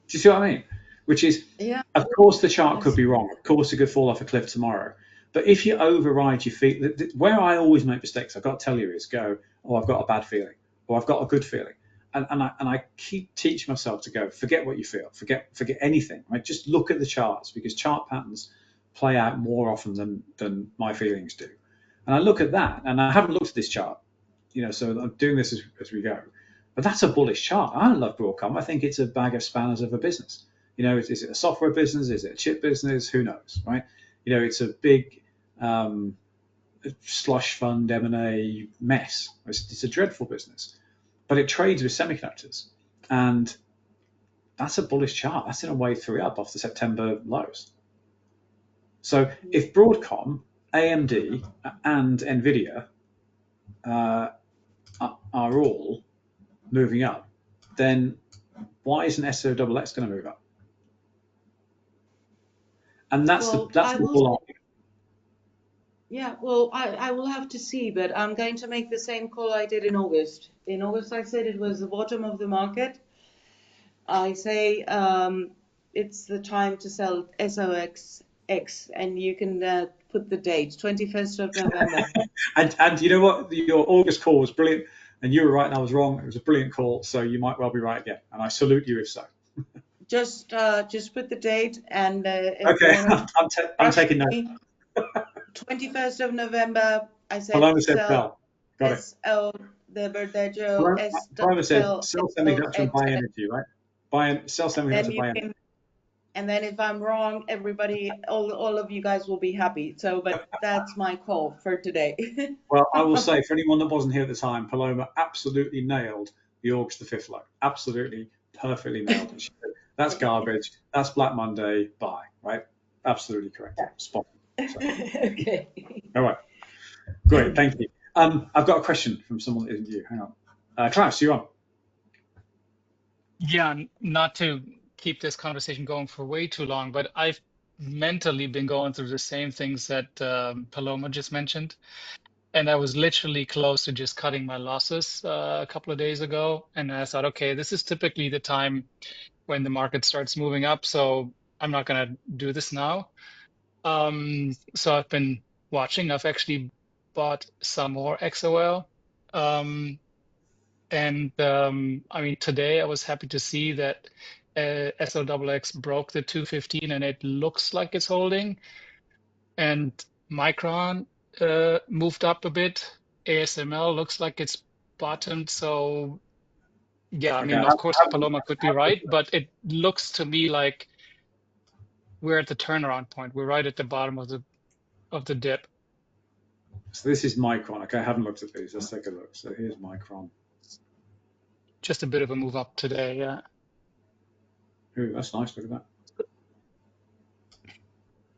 you see what I mean? Which is, Yeah. of course, the chart could be wrong. Of course, it could fall off a cliff tomorrow. But if you override your feet, where I always make mistakes, I've got to tell you, is go, oh, I've got a bad feeling, or I've got a good feeling. And I keep teaching myself to go, forget what you feel, forget anything, right? Just look at the charts, because chart patterns play out more often than my feelings do. And I look at that, and I haven't looked at this chart, so I'm doing this as we go. But that's a bullish chart. I love Broadcom. I think it's a bag of spanners of a business. Is it a software business? Is it a chip business? Who knows, right? It's a big slush fund M&A mess. It's a dreadful business, but it trades with semiconductors, and that's a bullish chart. That's in a wave 3 up off the September lows. So if Broadcom, AMD, and NVDA are all moving up, then why isn't SOXX going to move up? And that's the whole argument. Yeah, well, I will have to see, but I'm going to make the same call I did in August. In August, I said it was the bottom of the market. I say it's the time to sell SOXX, and you can put the date, 21st of November. and you know what? Your August call was brilliant, and you were right and I was wrong. It was a brilliant call, so you might well be right again, and I salute you if so. Just put the date, and okay, I'm taking note. 21st of November, I said Paloma said sell. Got it. SL, the Verdejo, Paloma said sell semiconductor and buy energy, right? Sell semiconductor, buy energy. And then if I'm wrong, everybody, all of you guys will be happy. So, but that's my call for today. Well, I will say, for anyone that wasn't here at the time, Paloma absolutely nailed the August the 5th low. Absolutely, perfectly nailed it. She said, that's garbage. That's Black Monday. Buy, right? Absolutely correct. Spot on. So. Okay. All right. Great. Thank you. I've got a question from someone that isn't you. Hang on. Travis, you're on. Yeah, not to keep this conversation going for way too long, but I've mentally been going through the same things that Paloma just mentioned. And I was literally close to just cutting my losses a couple of days ago. And I thought, okay, this is typically the time when the market starts moving up. So I'm not going to do this now. So I've been watching. I've actually bought some more XOL. I mean, today I was happy to see that SOXX broke the 215 and it looks like it's holding. And Micron moved up a bit. ASML looks like it's bottomed. So yeah, I mean, of course, Paloma could be right, but it looks to me like we're at the turnaround point. We're right at the bottom of the dip. So this is Micron. Okay, I haven't looked at these. Let's take a look. So here's Micron. Just a bit of a move up today, yeah. Ooh, that's nice. Look at that.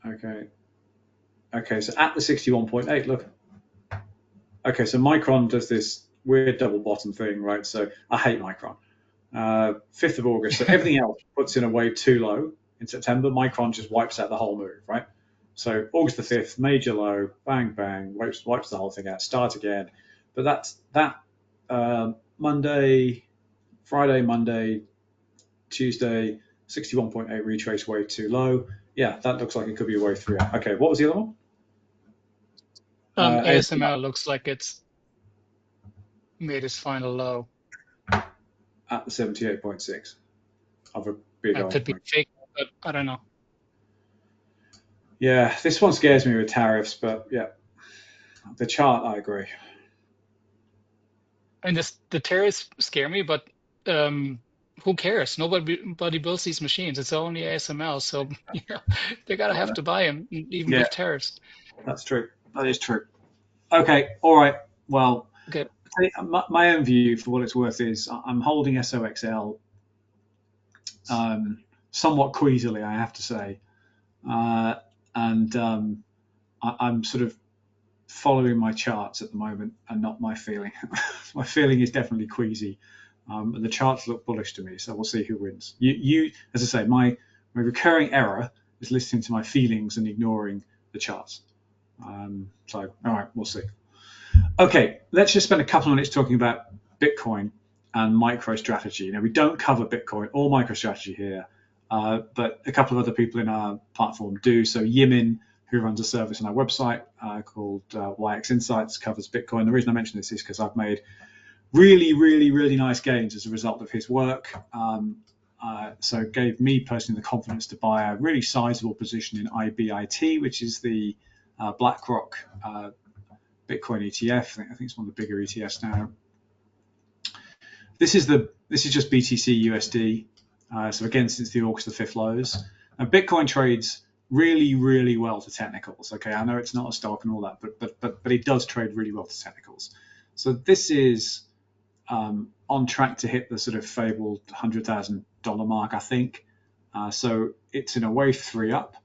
Okay. Okay, so at the 61.8, look. Okay, so Micron does this weird double bottom thing, right? So I hate Micron. 5th of August. So everything else puts in a wave 2 low in September. Micron just wipes out the whole move, right? So August the 5th, major low, bang, bang, wipes the whole thing out, start again. But that Monday, Friday, Monday, Tuesday, 61.8 retrace wave 2 low. Yeah, that looks like it could be a wave 3 up. Okay, what was the other one? ASML looks like it's made its final low. At the 78.6 of a big That could be fake, but I don't know. Yeah, this one scares me with tariffs, but yeah, the chart, I agree. And the tariffs scare me, but who cares? Nobody builds these machines. It's only ASML, so yeah, they gotta have to buy them, even with tariffs. That's true. That is true. Okay, all right. Well, okay. My own view, for what it's worth, is I'm holding SOXL somewhat queasily, I have to say, and I'm sort of following my charts at the moment and not my feeling. My feeling is definitely queasy. The charts look bullish to me, so we'll see who wins. You, as I say, my recurring error is listening to my feelings and ignoring the charts. So, all right, we'll see. Okay, let's just spend a couple of minutes talking about Bitcoin and MicroStrategy. Now, we don't cover Bitcoin or MicroStrategy here, but a couple of other people in our platform do. So Yimin, who runs a service on our website called YX Insights, covers Bitcoin. The reason I mention this is because I've made really nice gains as a result of his work. So it gave me personally the confidence to buy a really sizable position in IBIT, which is the BlackRock Bitcoin ETF. I think it's one of the bigger ETFs now. This is just BTC USD. So again, since the August the 5th lows, now Bitcoin trades really well to technicals. Okay, I know it's not a stock and all that, but it does trade really well to technicals. So this is on track to hit the sort of fabled $100,000 mark, I think. So it's in a wave 3 up.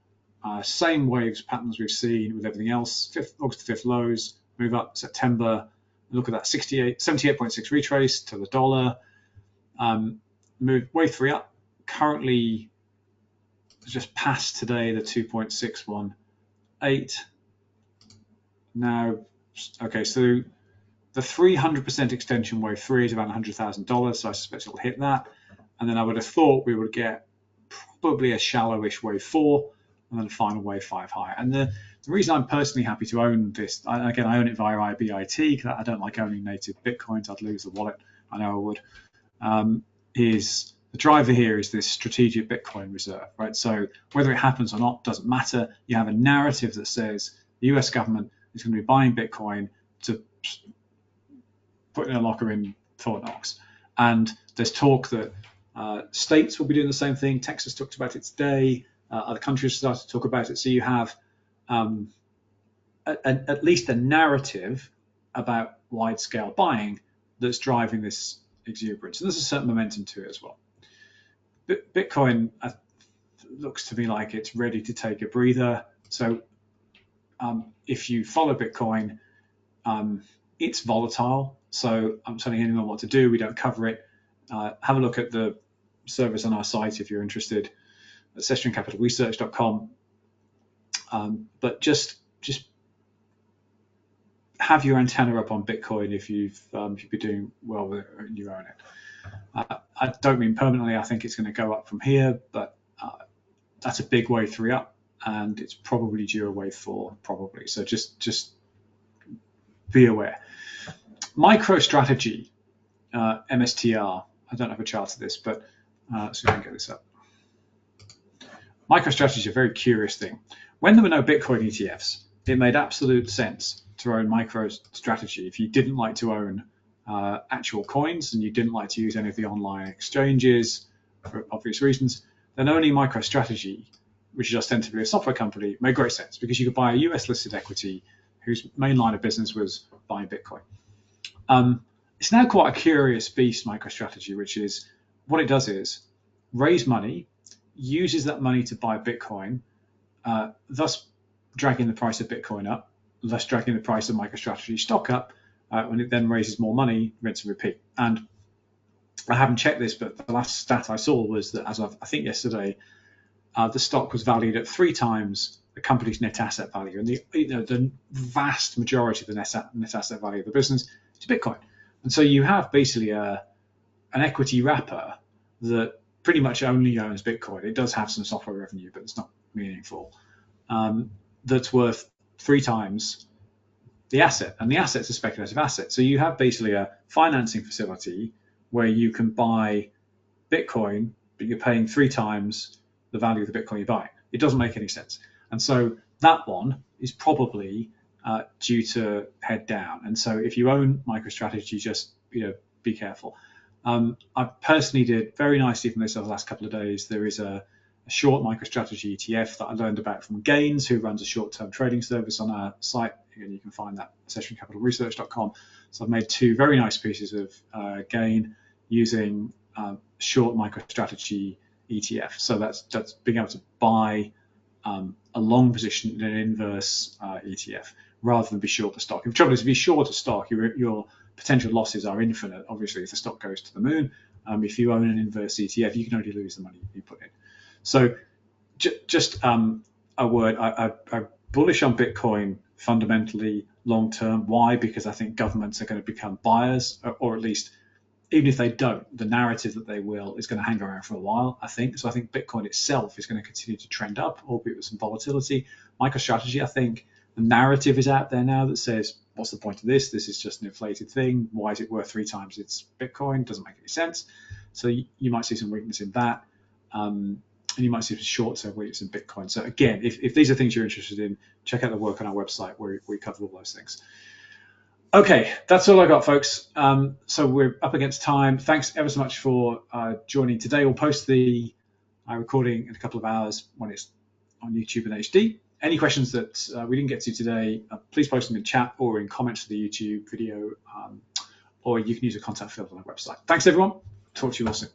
Same waves patterns we've seen with everything else. August the 5th lows, move up September. Look at that 78.6 retrace to the dollar. Move wave 3 up. Currently just passed today the 2.618. Now, okay, so the 300% extension wave 3 is about $100,000, so I suspect it'll hit that. And then I would have thought we would get probably a shallowish wave 4 and then a final wave 5 high. And the reason I'm personally happy to own this, again, I own it via IBIT because I don't like owning native Bitcoins. I'd lose the wallet. I know I would. Is the driver here is this strategic Bitcoin reserve, right? So whether it happens or not doesn't matter. You have a narrative that says the US government is going to be buying Bitcoin to put in a locker in Fort Knox. And there's talk that states will be doing the same thing. Texas talked about it today. Other countries started to talk about it. So you have at least a narrative about wide-scale buying that's driving this exuberance. And there's a certain momentum to it as well. Bitcoin looks to me like it's ready to take a breather. So if you follow Bitcoin, it's volatile. So I'm telling anyone what to do. We don't cover it. Have a look at the service on our site if you're interested at SessionCapitalResearch.com. But just have your antenna up on Bitcoin if you've been doing well with it and you own it. I don't mean permanently. I think it's going to go up from here, but that's a big wave 3 up, and it's probably due a wave 4, probably. So just be aware. MicroStrategy, MSTR. I don't have a chart of this, but so we can get this up. MicroStrategy is a very curious thing. When there were no Bitcoin ETFs, it made absolute sense to own MicroStrategy if you didn't like to own actual coins and you didn't like to use any of the online exchanges for obvious reasons. Then owning MicroStrategy, which is ostensibly a software company, made great sense because you could buy a US listed equity whose main line of business was buying Bitcoin. It's now quite a curious beast, MicroStrategy, which is what it does is raise money, uses that money to buy Bitcoin, thus dragging the price of Bitcoin up, thus dragging the price of MicroStrategy stock up. When it then raises more money, rinse and repeat. And I haven't checked this, but the last stat I saw was that as of, I think yesterday, the stock was valued at 3 times the company's net asset value. And the vast majority of the net asset value of the business is Bitcoin. And so you have basically an equity wrapper that pretty much only owns Bitcoin. It does have some software revenue, but it's not meaningful. That's worth 3 times the asset, and the asset's a speculative asset. So you have basically a financing facility where you can buy Bitcoin, but you're paying 3 times the value of the Bitcoin you buy. It doesn't make any sense. And so that one is probably due to head down. And so if you own MicroStrategy, just be careful. I personally did very nicely from this over the last couple of days. There is a short MicroStrategy ETF that I learned about from Gaines, who runs a short-term trading service on our site. Again, you can find that at SessionCapitalResearch.com. So I've made 2 very nice pieces of gain using short MicroStrategy ETF. So that's being able to buy a long position in an inverse ETF rather than be short the stock. The trouble is, if you're short a stock, your potential losses are infinite. Obviously, if the stock goes to the moon, if you own an inverse ETF, you can only lose the money you put in. So just a word. I'm bullish on Bitcoin fundamentally long term. Why? Because I think governments are going to become buyers, or at least, even if they don't, the narrative that they will is going to hang around for a while, I think. So I think Bitcoin itself is going to continue to trend up, albeit with some volatility. MicroStrategy, I think the narrative is out there now that says, what's the point of this? This is just an inflated thing. Why is it worth 3 times its Bitcoin? Doesn't make any sense. So you might see some weakness in that. And you might see some short-term weakness in Bitcoin. So again, if these are things you're interested in, check out the work on our website where we cover all those things. Okay, that's all I got, folks. So we're up against time. Thanks ever so much for joining today. We'll post the recording in a couple of hours when it's on YouTube and HD. Any questions that we didn't get to today, please post them in chat or in comments to the YouTube video, or you can use a contact field on our website. Thanks, everyone. Talk to you all soon.